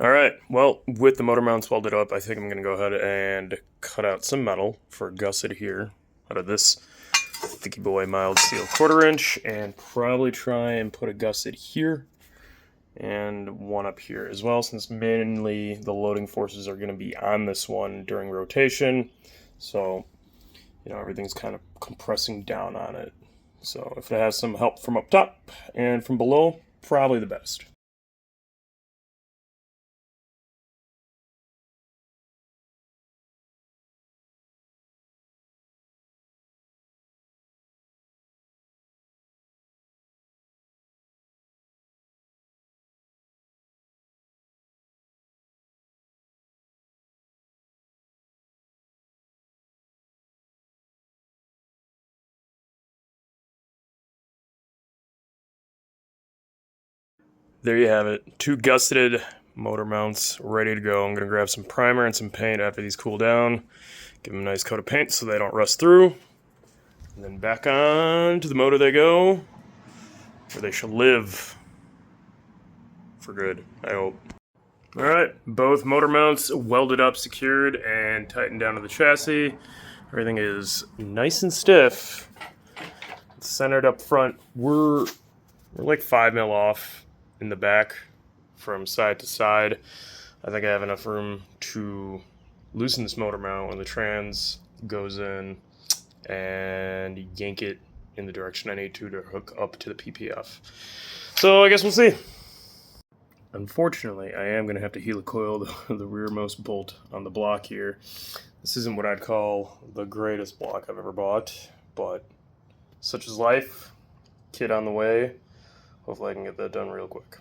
All right, well, with the motor mounts welded up, I think I'm going to go ahead and cut out some metal for a gusset here out of this Thicky Boy mild steel 1/4 inch, and probably try and put a gusset here and one up here as well, since mainly the loading forces are going to be on this one during rotation. So, everything's kind of compressing down on it. So if it has some help from up top and from below, probably the best. There you have it. 2 gusseted motor mounts ready to go. I'm going to grab some primer and some paint after these cool down. Give them a nice coat of paint so they don't rust through. And then back on to the motor they go, where they shall live for good, I hope. Alright, both motor mounts welded up, secured, and tightened down to the chassis. Everything is nice and stiff. It's centered up front. We're like 5 mil off in the back from side to side. I think I have enough room to loosen this motor mount when the trans goes in and yank it in the direction I need to hook up to the PPF. So I guess we'll see. Unfortunately, I am going to have to helicoil the rearmost bolt on the block here. This isn't what I'd call the greatest block I've ever bought, but such is life. Kit on the way. Hopefully I can get that done real quick.